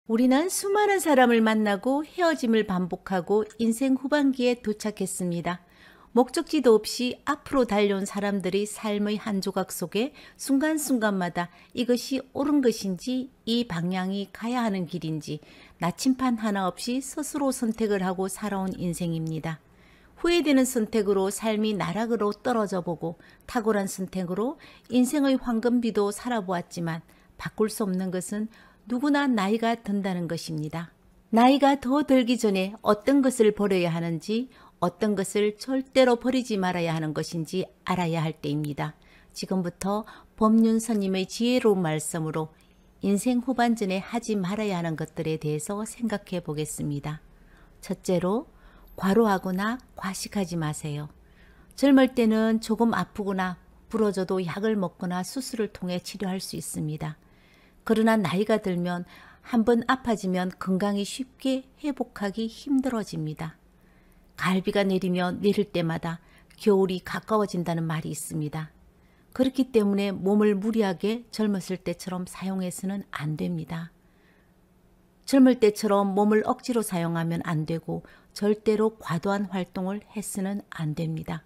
우리는 수많은 사람을 만나고 헤어짐을 반복하고 인생 후반기에 도착했습니다. 목적지도 없이 앞으로 달려온 사람들이 삶의 한 조각 속에 순간순간마다 이것이 옳은 것인지 이 방향이 가야 하는 길인지 나침판 하나 없이 스스로 선택을 하고 살아온 인생입니다. 후회되는 선택으로 삶이 나락으로 떨어져 보고 탁월한 선택으로 인생의 황금비도 살아보았지만 바꿀 수 없는 것은 누구나 나이가 든다는 것입니다. 나이가 더 들기 전에 어떤 것을 버려야 하는지 어떤 것을 절대로 버리지 말아야 하는 것인지 알아야 할 때입니다. 지금부터 법륜스님의 지혜로운 말씀으로 인생 후반전에 하지 말아야 하는 것들에 대해서 생각해 보겠습니다. 첫째로 과로하거나 과식하지 마세요. 젊을 때는 조금 아프거나 부러져도 약을 먹거나 수술을 통해 치료할 수 있습니다. 그러나 나이가 들면 한번 아파지면 건강이 쉽게 회복하기 힘들어집니다. 갈비가 내리면 내릴 때마다 겨울이 가까워진다는 말이 있습니다. 그렇기 때문에 몸을 무리하게 젊었을 때처럼 사용해서는 안 됩니다. 젊을 때처럼 몸을 억지로 사용하면 안 되고 절대로 과도한 활동을 해서는 안 됩니다.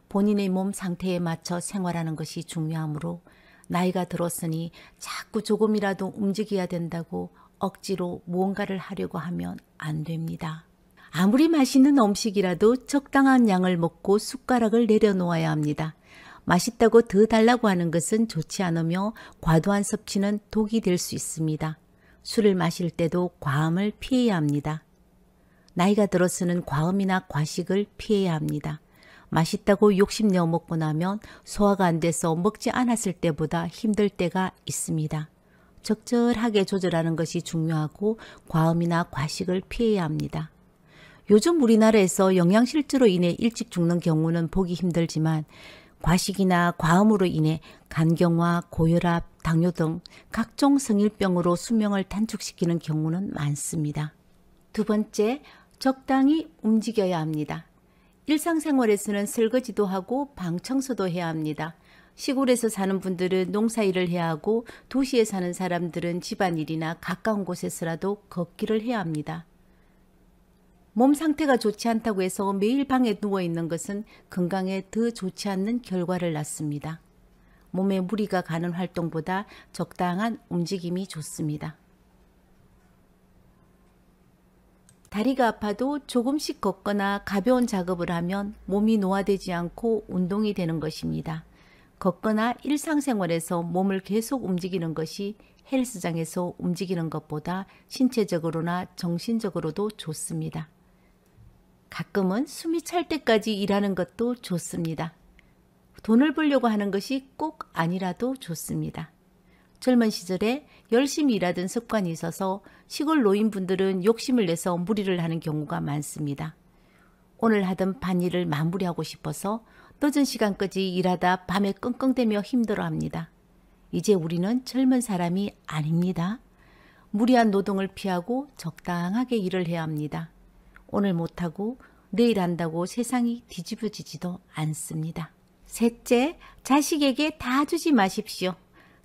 본인의 몸 상태에 맞춰 생활하는 것이 중요하므로 나이가 들었으니 자꾸 조금이라도 움직여야 된다고 억지로 무언가를 하려고 하면 안 됩니다. 아무리 맛있는 음식이라도 적당한 양을 먹고 숟가락을 내려놓아야 합니다. 맛있다고 더 달라고 하는 것은 좋지 않으며 과도한 섭취는 독이 될 수 있습니다. 술을 마실 때도 과음을 피해야 합니다. 나이가 들어서는 과음이나 과식을 피해야 합니다. 맛있다고 욕심내어 먹고 나면 소화가 안 돼서 먹지 않았을 때보다 힘들 때가 있습니다. 적절하게 조절하는 것이 중요하고 과음이나 과식을 피해야 합니다. 요즘 우리나라에서 영양실조로 인해 일찍 죽는 경우는 보기 힘들지만 과식이나 과음으로 인해 간경화, 고혈압, 당뇨 등 각종 성인병으로 수명을 단축시키는 경우는 많습니다. 두 번째, 적당히 움직여야 합니다. 일상생활에서는 설거지도 하고 방 청소도 해야 합니다. 시골에서 사는 분들은 농사일을 해야 하고 도시에 사는 사람들은 집안일이나 가까운 곳에서라도 걷기를 해야 합니다. 몸 상태가 좋지 않다고 해서 매일 방에 누워있는 것은 건강에 더 좋지 않는 결과를 낳습니다. 몸에 무리가 가는 활동보다 적당한 움직임이 좋습니다. 다리가 아파도 조금씩 걷거나 가벼운 작업을 하면 몸이 노화되지 않고 운동이 되는 것입니다. 걷거나 일상생활에서 몸을 계속 움직이는 것이 헬스장에서 움직이는 것보다 신체적으로나 정신적으로도 좋습니다. 가끔은 숨이 찰 때까지 일하는 것도 좋습니다. 돈을 벌려고 하는 것이 꼭 아니라도 좋습니다. 젊은 시절에 열심히 일하던 습관이 있어서 시골 노인분들은 욕심을 내서 무리를 하는 경우가 많습니다. 오늘 하던 밭일을 마무리하고 싶어서 늦은 시간까지 일하다 밤에 끙끙대며 힘들어합니다. 이제 우리는 젊은 사람이 아닙니다. 무리한 노동을 피하고 적당하게 일을 해야 합니다. 오늘 못하고 내일 한다고 세상이 뒤집어지지도 않습니다. 셋째, 자식에게 다 주지 마십시오.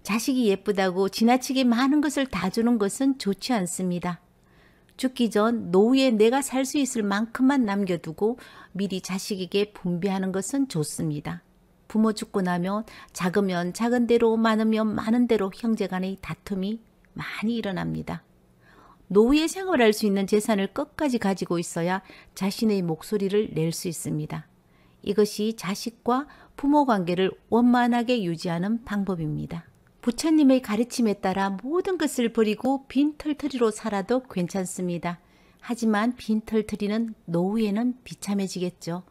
자식이 예쁘다고 지나치게 많은 것을 다 주는 것은 좋지 않습니다. 죽기 전 노후에 내가 살 수 있을 만큼만 남겨두고 미리 자식에게 분배하는 것은 좋습니다. 부모 죽고 나면 작으면 작은 대로 많으면 많은 대로 형제간의 다툼이 많이 일어납니다. 노후에 생활할 수 있는 재산을 끝까지 가지고 있어야 자신의 목소리를 낼 수 있습니다. 이것이 자식과 부모 관계를 원만하게 유지하는 방법입니다. 부처님의 가르침에 따라 모든 것을 버리고 빈털터리로 살아도 괜찮습니다. 하지만 빈털터리는 노후에는 비참해지겠죠.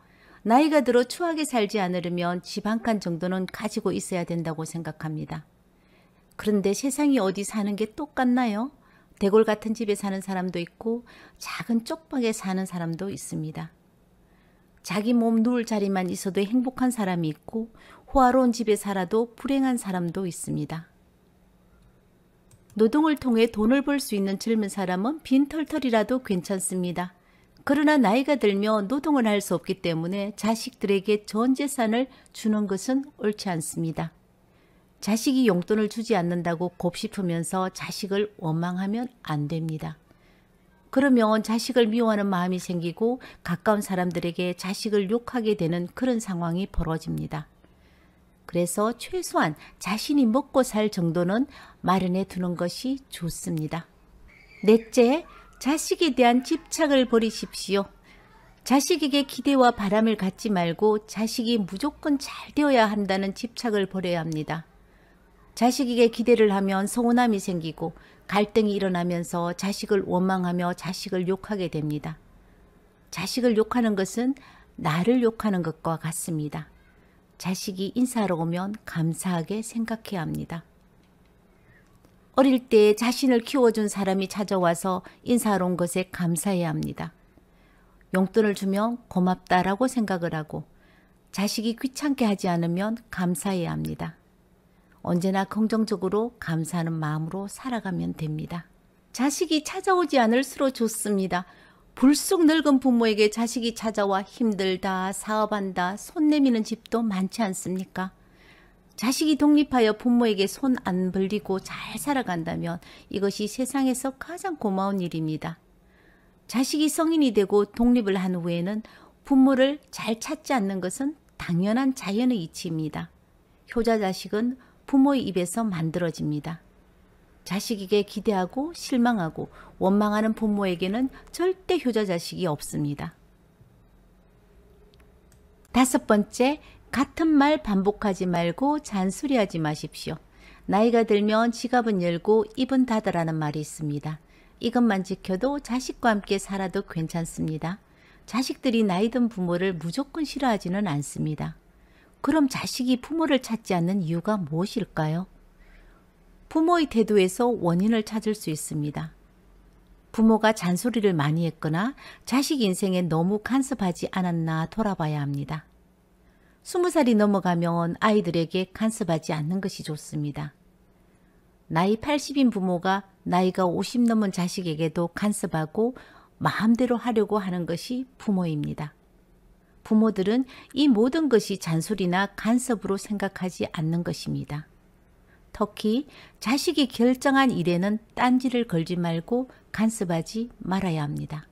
나이가 들어 추하게 살지 않으려면 집 한 칸 정도는 가지고 있어야 된다고 생각합니다. 그런데 세상이 어디 사는 게 똑같나요? 대골 같은 집에 사는 사람도 있고 작은 쪽방에 사는 사람도 있습니다. 자기 몸 누울 자리만 있어도 행복한 사람이 있고 호화로운 집에 살아도 불행한 사람도 있습니다. 노동을 통해 돈을 벌 수 있는 젊은 사람은 빈털털이라도 괜찮습니다. 그러나 나이가 들면 노동을 할 수 없기 때문에 자식들에게 전 재산을 주는 것은 옳지 않습니다. 자식이 용돈을 주지 않는다고 곱씹으면서 자식을 원망하면 안 됩니다. 그러면 자식을 미워하는 마음이 생기고 가까운 사람들에게 자식을 욕하게 되는 그런 상황이 벌어집니다. 그래서 최소한 자신이 먹고 살 정도는 마련해 두는 것이 좋습니다. 넷째, 자식에 대한 집착을 버리십시오. 자식에게 기대와 바람을 갖지 말고 자식이 무조건 잘 되어야 한다는 집착을 버려야 합니다. 자식에게 기대를 하면 서운함이 생기고 갈등이 일어나면서 자식을 원망하며 자식을 욕하게 됩니다. 자식을 욕하는 것은 나를 욕하는 것과 같습니다. 자식이 인사하러 오면 감사하게 생각해야 합니다. 어릴 때 자신을 키워준 사람이 찾아와서 인사하러 온 것에 감사해야 합니다. 용돈을 주면 고맙다라고 생각을 하고 자식이 귀찮게 하지 않으면 감사해야 합니다. 언제나 긍정적으로 감사하는 마음으로 살아가면 됩니다. 자식이 찾아오지 않을수록 좋습니다. 불쑥 늙은 부모에게 자식이 찾아와 힘들다, 사업한다, 손 내미는 집도 많지 않습니까? 자식이 독립하여 부모에게 손 안 벌리고 잘 살아간다면 이것이 세상에서 가장 고마운 일입니다. 자식이 성인이 되고 독립을 한 후에는 부모를 잘 찾지 않는 것은 당연한 자연의 이치입니다. 효자 자식은 부모의 입에서 만들어집니다. 자식에게 기대하고 실망하고 원망하는 부모에게는 절대 효자 자식이 없습니다. 다섯 번째, 같은 말 반복하지 말고 잔소리하지 마십시오. 나이가 들면 지갑은 열고 입은 닫으라는 말이 있습니다. 이것만 지켜도 자식과 함께 살아도 괜찮습니다. 자식들이 나이 든 부모를 무조건 싫어하지는 않습니다. 그럼 자식이 부모를 찾지 않는 이유가 무엇일까요? 부모의 태도에서 원인을 찾을 수 있습니다. 부모가 잔소리를 많이 했거나 자식 인생에 너무 간섭하지 않았나 돌아봐야 합니다. 20살이 넘어가면 아이들에게 간섭하지 않는 것이 좋습니다. 나이 80인 부모가 나이가 50 넘은 자식에게도 간섭하고 마음대로 하려고 하는 것이 부모입니다. 부모들은 이 모든 것이 잔소리나 간섭으로 생각하지 않는 것입니다. 특히 자식이 결정한 일에는 딴지를 걸지 말고 간섭하지 말아야 합니다.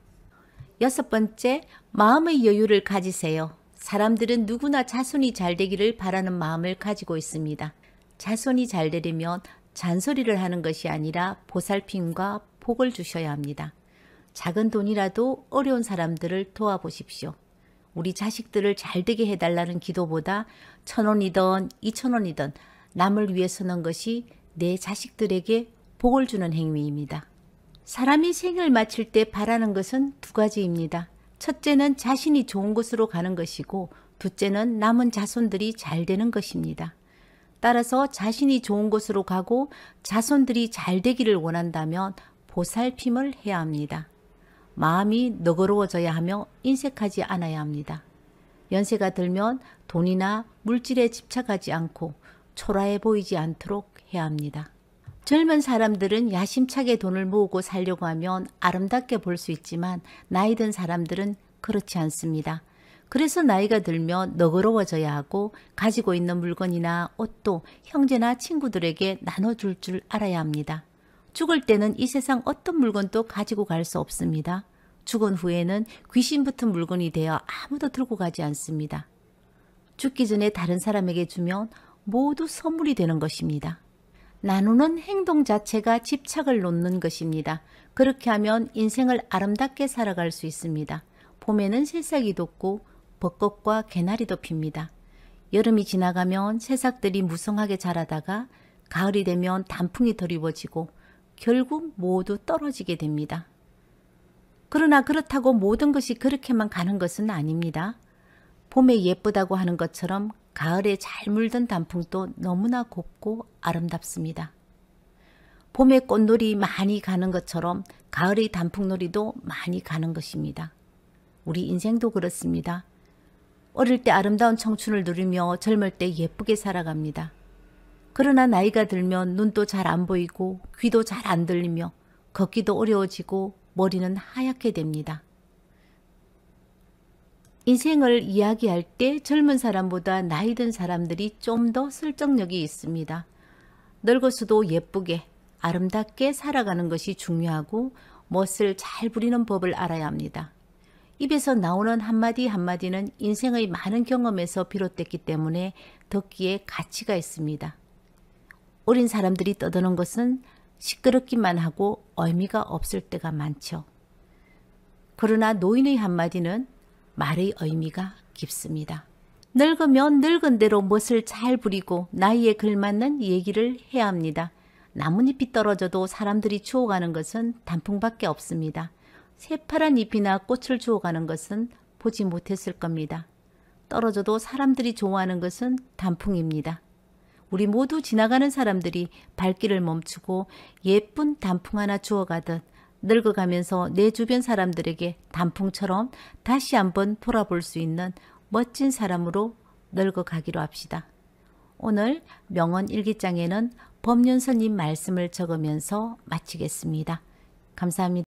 여섯 번째, 마음의 여유를 가지세요. 사람들은 누구나 자손이 잘 되기를 바라는 마음을 가지고 있습니다. 자손이 잘 되려면 잔소리를 하는 것이 아니라 보살핌과 복을 주셔야 합니다. 작은 돈이라도 어려운 사람들을 도와보십시오. 우리 자식들을 잘 되게 해달라는 기도보다 1,000원이든 2,000원이든 남을 위해 쓰는 것이 내 자식들에게 복을 주는 행위입니다. 사람이 생을 마칠 때 바라는 것은 두 가지입니다. 첫째는 자신이 좋은 곳으로 가는 것이고 둘째는 남은 자손들이 잘 되는 것입니다. 따라서 자신이 좋은 곳으로 가고 자손들이 잘 되기를 원한다면 보살핌을 해야 합니다. 마음이 너그러워져야 하며 인색하지 않아야 합니다. 연세가 들면 돈이나 물질에 집착하지 않고 초라해 보이지 않도록 해야 합니다. 젊은 사람들은 야심차게 돈을 모으고 살려고 하면 아름답게 볼 수 있지만 나이 든 사람들은 그렇지 않습니다. 그래서 나이가 들면 너그러워져야 하고 가지고 있는 물건이나 옷도 형제나 친구들에게 나눠줄 줄 알아야 합니다. 죽을 때는 이 세상 어떤 물건도 가지고 갈 수 없습니다. 죽은 후에는 귀신 붙은 물건이 되어 아무도 들고 가지 않습니다. 죽기 전에 다른 사람에게 주면 모두 선물이 되는 것입니다. 나누는 행동 자체가 집착을 놓는 것입니다. 그렇게 하면 인생을 아름답게 살아갈 수 있습니다. 봄에는 새싹이 돋고 벚꽃과 개나리도 핍니다. 여름이 지나가면 새싹들이 무성하게 자라다가 가을이 되면 단풍이 드리워지고 결국 모두 떨어지게 됩니다. 그러나 그렇다고 모든 것이 그렇게만 가는 것은 아닙니다. 봄에 예쁘다고 하는 것처럼 가을에 잘 물든 단풍도 너무나 곱고 아름답습니다. 봄에 꽃놀이 많이 가는 것처럼 가을의 단풍놀이도 많이 가는 것입니다. 우리 인생도 그렇습니다. 어릴 때 아름다운 청춘을 누리며 젊을 때 예쁘게 살아갑니다. 그러나 나이가 들면 눈도 잘 안 보이고 귀도 잘 안 들리며 걷기도 어려워지고 머리는 하얗게 됩니다. 인생을 이야기할 때 젊은 사람보다 나이 든 사람들이 좀 더 설득력이 있습니다. 늙어서도 예쁘게 아름답게 살아가는 것이 중요하고 멋을 잘 부리는 법을 알아야 합니다. 입에서 나오는 한마디 한마디는 인생의 많은 경험에서 비롯됐기 때문에 듣기에 가치가 있습니다. 어린 사람들이 떠드는 것은 시끄럽기만 하고 의미가 없을 때가 많죠. 그러나 노인의 한마디는 말의 의미가 깊습니다. 늙으면 늙은 대로 멋을 잘 부리고 나이에 걸맞는 얘기를 해야 합니다. 나뭇잎이 떨어져도 사람들이 주워가는 것은 단풍밖에 없습니다. 새파란 잎이나 꽃을 주워가는 것은 보지 못했을 겁니다. 떨어져도 사람들이 좋아하는 것은 단풍입니다. 우리 모두 지나가는 사람들이 발길을 멈추고 예쁜 단풍 하나 주워가듯 늙어가면서 내 주변 사람들에게 단풍처럼 다시 한번 돌아볼 수 있는 멋진 사람으로 늙어가기로 합시다. 오늘 명언 일기장에는 법륜스님 말씀을 적으면서 마치겠습니다. 감사합니다.